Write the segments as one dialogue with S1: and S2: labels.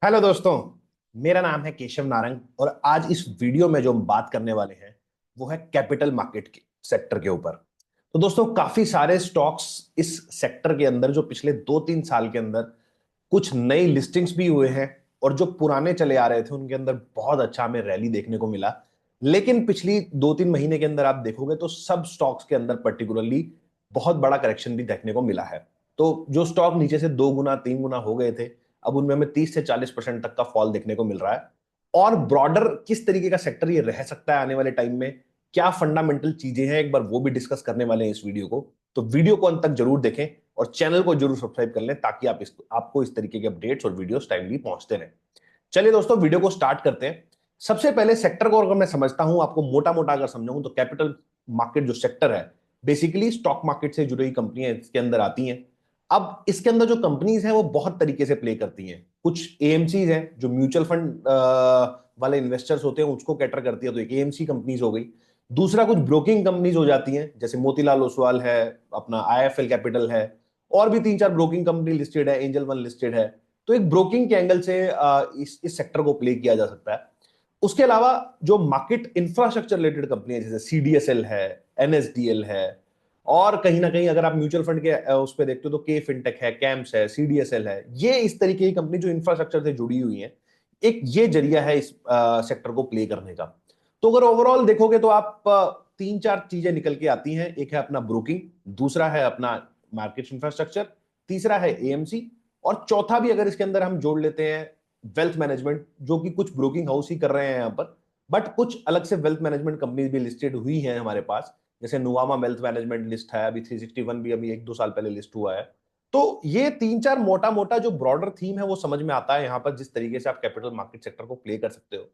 S1: Hello दोस्तों। मेरा नाम है केशव नारंग और आज इस वीडियो में जो हम बात करने वाले हैं वो है कैपिटल मार्केट के सेक्टर के ऊपर। तो दोस्तों, काफी सारे स्टॉक्स इस सेक्टर के अंदर जो पिछले 2-3 साल के अंदर कुछ नई लिस्टिंग्स भी हुए हैं और जो पुराने चले आ रहे थे उनके अंदर बहुत अच्छा हमें रैली देखने को मिला। लेकिन पिछली 2-3 महीने के अंदर आप देखोगे तो सब स्टॉक्स के अंदर पर्टिकुलरली बहुत बड़ा करेक्शन भी देखने को मिला है। तो जो स्टॉक नीचे से 2 गुना 3 गुना हो गए थे, अब उनमें हमें 30 से 40% तक का फॉल देखने को मिल रहा है। और ब्रॉडर किस तरीके का सेक्टर ये रह सकता है आने वाले टाइम में, क्या फंडामेंटल चीजें हैं, एक बार वो भी डिस्कस करने वाले हैं इस वीडियो को। तो वीडियो को अंत तक जरूर देखें और चैनल को जरूर सब्सक्राइब कर लें ताकि आपको इस तरीके के अपडेट्स और वीडियोस टाइमली पहुंचते रहें। चलिए दोस्तों, वीडियो को स्टार्ट करते हैं। सबसे पहले सेक्टर को अगर मैं समझता हूं, आपको मोटा मोटा अगर समझाऊं, तो कैपिटल मार्केट जो सेक्टर है बेसिकली स्टॉक मार्केट से जुड़ी हुई कंपनियां इसके अंदर आती हैं। अब इसके अंदर जो कंपनीज हैं वो बहुत तरीके से प्ले करती हैं। कुछ एएमसीज हैं जो म्यूचुअल फंड वाले इन्वेस्टर्स होते हैं, उसको कैटर करती है, तो एक एएमसी कंपनीज हो गई। दूसरा कुछ ब्रोकिंग कंपनीज हो जाती हैं, जैसे मोतीलाल ओसवाल है, अपना आईएफएल कैपिटल है, और भी 3-4 ब्रोकिंग कंपनी लिस्टेड है, एंजल वन लिस्टेड है। तो एक ब्रोकिंग के एंगल से इस सेक्टर को प्ले किया जा सकता है। उसके अलावा जो मार्केट इंफ्रास्ट्रक्चर रिलेटेड कंपनी है, जैसे सीडीएसएल है, एनएसडीएल है, और कहीं ना कहीं अगर आप म्यूचुअल फंड के उस पर देखते हो तो के फिनटेक है, कैम्स है, सीडीएसएल है, ये इस तरीके की कंपनी जो इंफ्रास्ट्रक्चर से जुड़ी हुई है, एक ये जरिया है इस सेक्टर को प्ले करने का। तो अगर ओवरऑल देखोगे तो आप 3-4 चीजें निकल के आती हैं। एक है अपना ब्रोकिंग, दूसरा है अपना मार्केट इंफ्रास्ट्रक्चर, तीसरा है एएमसी, और चौथा भी अगर इसके अंदर हम जोड़ लेते हैं वेल्थ मैनेजमेंट, जो कि कुछ ब्रोकिंग हाउस ही कर रहे हैं यहाँ पर, बट कुछ अलग से वेल्थ मैनेजमेंट कंपनीज भी लिस्टेड हुई हैं हमारे पास। जैसे नुवामा वेल्थ मैनेजमेंट लिस्ट है, अभी 361 भी अभी 1-2 साल पहले लिस्ट हुआ है। तो ये 3-4 मोटा मोटा जो ब्रॉडर थीम है वो समझ में आता है यहाँ पर, जिस तरीके से आप कैपिटल मार्केट सेक्टर को प्ले कर सकते हो।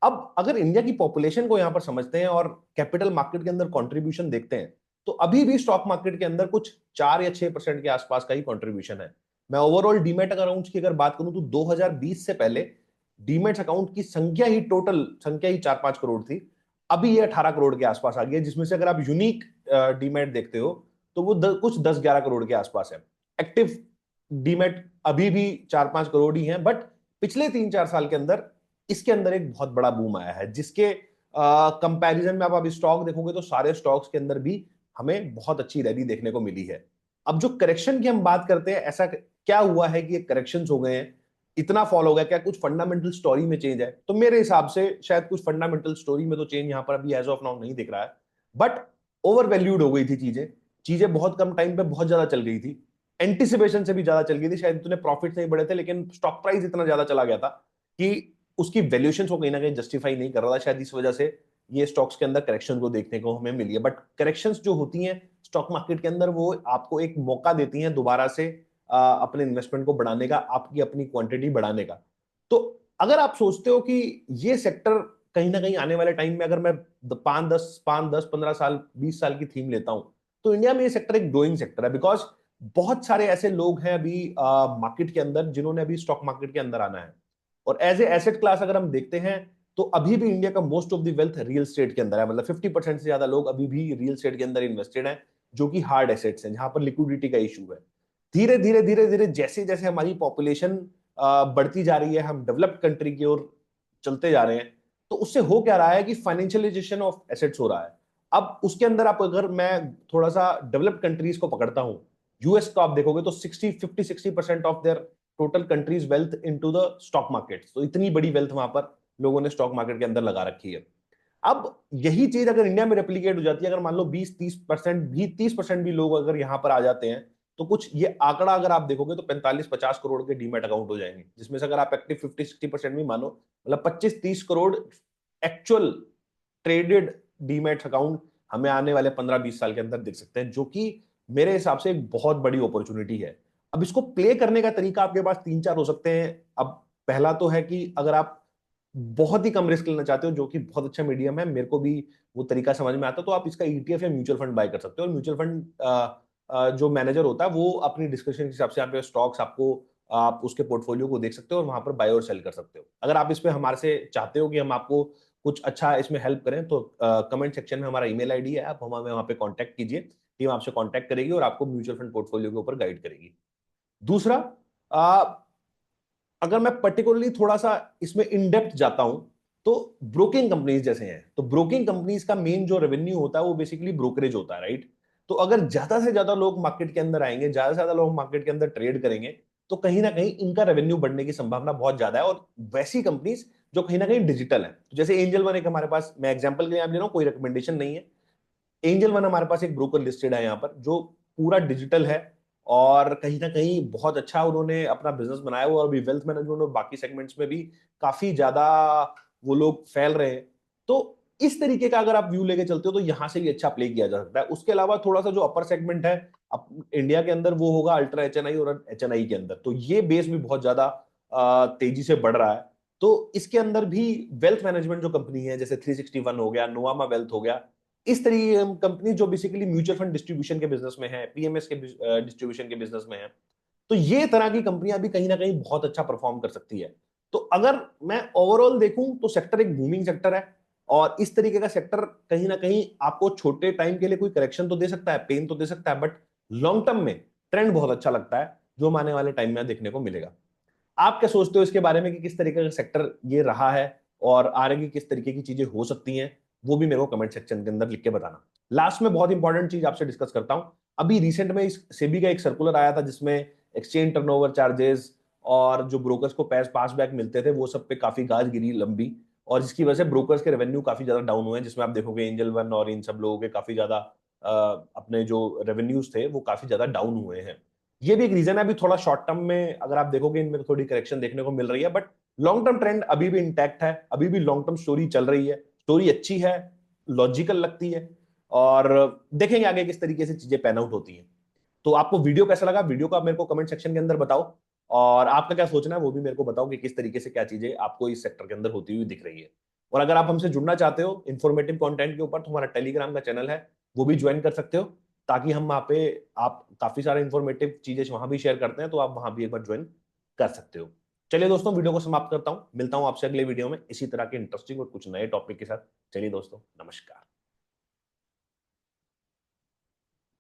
S1: अब अगर इंडिया की पॉपुलेशन को यहां पर समझते हैं और कैपिटल मार्केट के अंदर कंट्रीब्यूशन देखते हैं, तो अभी भी स्टॉक मार्केट के अंदर कुछ 4 या 6% के आसपास का ही कंट्रीब्यूशन है। मैं ओवरऑल डीमेट अकाउंट्स की अगर बात करूं तो 2020 से पहले डीमेट अकाउंट की संख्या ही, टोटल संख्या ही 4-5 करोड़ थी। अभी ये 18 करोड़ के आसपास आ गई है, जिसमें से अगर आप यूनिक डीमेट देखते हो तो वो कुछ 10-11 करोड़ के आसपास है। एक्टिव डीमेट अभी भी 4-5 करोड़ ही है, बट पिछले 3-4 साल के अंदर इसके अंदर एक बहुत बड़ा बूम आया है, जिसके कंपैरिजन में आप अभी स्टॉक देखोगे तो सारे स्टॉक्स के अंदर भी हमें बहुत अच्छी रैली देखने को मिली है। अब जो करेक्शन की हम बात करते हैं, ऐसा क्या हुआ है कि ये करेक्शंस हो गए हैं, इतना फॉल हो गया, क्या कुछ फंडामेंटल स्टोरी में चेंज है? तो मेरे हिसाब से शायद कुछ फंडामेंटल स्टोरी में तो चेंज यहां पर अभी एज ऑफ नाउ नहीं दिख रहा है, बट ओवर वैल्यूड हो गई थी चीजें। चीजें बहुत कम टाइम पे बहुत ज्यादा चल गई थी, एंटिसिपेशन से भी ज्यादा चल गई थी। शायद इतने प्रॉफिट नहीं बढ़े थे, लेकिन स्टॉक प्राइस इतना ज्यादा चला गया था कि उसकी वैल्यूएशन को कहीं ना कहीं जस्टिफाई नहीं कर रहा था। शायद इस वजह से ये स्टॉक्स के अंदर करेक्शन को देखने को हमें मिली है। बट करेक्शंस जो होती हैं स्टॉक मार्केट के अंदर, वो आपको एक मौका देती हैं दोबारा से अपने इन्वेस्टमेंट को बढ़ाने का, आपकी अपनी क्वांटिटी बढ़ाने का। तो अगर आप सोचते हो कि ये सेक्टर कहीं ना कहीं आने वाले टाइम में, अगर मैं 5-10 5-10 15 साल 20 साल की थीम लेता हूं, तो इंडिया में ये सेक्टर एक ग्रोइंग सेक्टर है। बिकॉज बहुत सारे ऐसे लोग हैं अभी मार्केट के अंदर जिन्होंने अभी स्टॉक मार्केट के अंदर आना है। और एज ए एसेट क्लास अगर हम देखते हैं तो अभी भी इंडिया का most of the wealth real estate के अंदर है। मतलब 50% से ज्यादा लोग अभी भी रियल स्टेट के अंदर इन्वेस्टेड हैं, जो कि हार्ड एसेट्स हैं, जहां पर लिक्विडिटी का इशू है। धीरे धीरे धीरे धीरे जैसे जैसे हमारी पॉपुलेशन बढ़ती जा रही है, हम डेवलप्ड कंट्री की ओर चलते जा रहे हैं, तो उससे हो क्या रहा है कि फाइनेंशियलाइजेशन ऑफ एसेट्स हो रहा है। अब उसके अंदर आप, अगर मैं थोड़ा सा डेवलप्ड कंट्रीज को पकड़ता हूं, यूएस को आप देखोगे तो 60 50 60% of their total countries wealth into the stock market. तो इतनी बड़ी वेल्थ वहां पर लोगों ने स्टॉक मार्केट के अंदर लगा रखी है। अब यही चीज अगर इंडिया में रेप्लिकेट हो जाती है, अगर मान लो 20-30% भी लोग अगर यहां पर आ जाते हैं, तो कुछ ये आंकड़ा अगर आप देखोगे तो 45-50 करोड़ के डीमेट अकाउंट हो जाएंगे, जिसमें से अगर आप एक्टिव 50-60% भी मानो, मतलब 25-30 crore actual traded demat account हमें आने वाले 15-20 साल के अंदर दिख सकते हैं, जो कि मेरे हिसाब से एक बहुत बड़ी अपॉर्चुनिटी है। अब इसको प्ले करने का तरीका आपके पास 3-4 हो सकते हैं। अब पहला तो है कि अगर आप बहुत ही कम रिस्क लेना चाहते हो, जो कि बहुत अच्छा मीडियम है, मेरे को भी वो तरीका समझ में आता है, तो आप इसका ईटीएफ या म्यूचुअल फंड बाय कर सकते हो। और म्यूचुअल फंड जो मैनेजर होता है वो अपनी डिस्क्रिप्शन के हिसाब से यहाँ पे स्टॉक्स आपको, आप उसके पोर्टफोलियो को देख सकते हो और वहां पर बाय और सेल कर सकते हो। अगर आप इस पे हमारे से चाहते हो कि हम आपको कुछ अच्छा इसमें हेल्प करें, तो कमेंट सेक्शन में हमारा ईमेल आईडी है, आप हमें वहां पे कांटेक्ट कीजिए। टीम आपसे कांटेक्ट करेगी और आपको म्यूचुअल फंड पोर्टफोलियो के ऊपर गाइड करेगी। दूसरा, अगर मैं पर्टिकुलरली थोड़ा सा इसमें इन डेप्थ जाता हूं तो ब्रोकिंग कंपनीज जैसे हैं, तो ब्रोकिंग कंपनीज का मेन जो रेवेन्यू होता है वो बेसिकली ब्रोकरेज होता है, राइट। तो अगर ज्यादा से ज्यादा लोग मार्केट के अंदर आएंगे, ज्यादा से ज्यादा लोग मार्केट के अंदर ट्रेड करेंगे, तो कहीं ना कहीं इनका रेवेन्यू बढ़ने की संभावना बहुत ज्यादा है। और वैसी कंपनीज जो कहीं ना कहीं डिजिटल है, तो जैसे एंजल वन एक हमारे पास, मैं एग्जांपल के लिए आप ले रहा हूं, कोई रिकमेंडेशन नहीं है। एंजल वन हमारे पास एक ब्रोकर लिस्टेड है यहाँ पर जो पूरा डिजिटल है, और कहीं ना कहीं बहुत अच्छा उन्होंने अपना बिजनेस बनाया हुआ, और अभी वेल्थ मैनेजमेंट और बाकी सेगमेंट्स में भी काफी ज्यादा वो लोग फैल रहे हैं। तो इस तरीके का अगर आप व्यू लेके चलते हो तो यहां से भी अच्छा प्ले किया जा सकता है। उसके अलावा थोड़ा सा जो अपर सेगमेंट है इंडिया के अंदर, वो होगा अल्ट्रा एचएनआई और एचएनआई के अंदर, तो ये बेस भी बहुत ज्यादा तेजी से बढ़ रहा है। तो इसके अंदर भी वेल्थ मैनेजमेंट जो कंपनी है, जैसे 361 हो गया, नोवामा वेल्थ हो गया, इस तरीके कंपनी जो बेसिकली म्यूचुअल फंड डिस्ट्रीब्यूशन के बिजनेस में है, पीएमएस के डिस्ट्रीब्यूशन के बिजनेस में है, तो ये तरह की कंपनियां भी कहीं ना कहीं बहुत अच्छा परफॉर्म कर सकती है। तो अगर मैं ओवरऑल देखूं तो सेक्टर एक बूमिंग सेक्टर है, और इस तरीके का सेक्टर कहीं ना कहीं आपको छोटे टाइम के लिए कोई करेक्शन तो दे सकता है, पेन तो दे सकता है, बट लॉन्ग टर्म में ट्रेंड बहुत अच्छा लगता है जो आने वाले टाइम में देखने को मिलेगा। आप क्या सोचते हो इसके बारे में कि किस तरीके का सेक्टर ये रहा है, और आगे की किस तरीके की चीजें हो सकती हैं, वो भी मेरे को कमेंट सेक्शन के अंदर लिख के बताना। लास्ट में बहुत इंपॉर्टेंट चीज आपसे डिस्कस करता हूं। अभी रिसेंट में इस सेबी का एक सर्कुलर आया था जिसमें एक्सचेंज टर्नओवर चार्जेस और जो ब्रोकर्स को पास बैक मिलते थे वो सब पे काफी गाज गिरी लंबी, और जिसकी वजह से ब्रोकर्स के रेवेन्यू काफी ज्यादा डाउन हुए हैं, जिसमें आप देखोगे एंजल वन और इन सब लोगों के काफी ज्यादा अपने जो रेवेन्यूज थे वो काफी ज्यादा डाउन हुए हैं। ये भी एक रीजन है। अभी थोड़ा शॉर्ट टर्म में अगर आप देखोगे इनमें थोड़ी करेक्शन देखने को मिल रही है, बट लॉन्ग टर्म ट्रेंड अभी भी इंटैक्ट है, अभी भी लॉन्ग टर्म स्टोरी चल रही है, स्टोरी अच्छी है, लॉजिकल लगती है, और देखेंगे आगे किस तरीके से चीजें पैन आउट होती हैं। तो आपको वीडियो कैसा लगा, वीडियो का मेरे को कमेंट सेक्शन के अंदर बताओ, और आपका क्या सोचना है वो भी मेरे को बताओ कि किस तरीके से क्या चीजें आपको इस सेक्टर के अंदर होती हुई दिख रही है। और अगर आप हमसे जुड़ना चाहते हो इन्फॉर्मेटिव कंटेंट के ऊपर, तो हमारा टेलीग्राम का चैनल है, वो भी ज्वाइन कर सकते हो, ताकि हम वहाँ पे, आप काफी सारे इन्फॉर्मेटिव चीजें वहां भी शेयर करते हैं, तो आप वहां भी एक बार ज्वाइन कर सकते हो। चलिए दोस्तों, वीडियो को समाप्त करता हूं, मिलता हूं आपसे अगले वीडियो में इसी तरह के इंटरेस्टिंग और कुछ नए टॉपिक के साथ। चलिए दोस्तों, नमस्कार।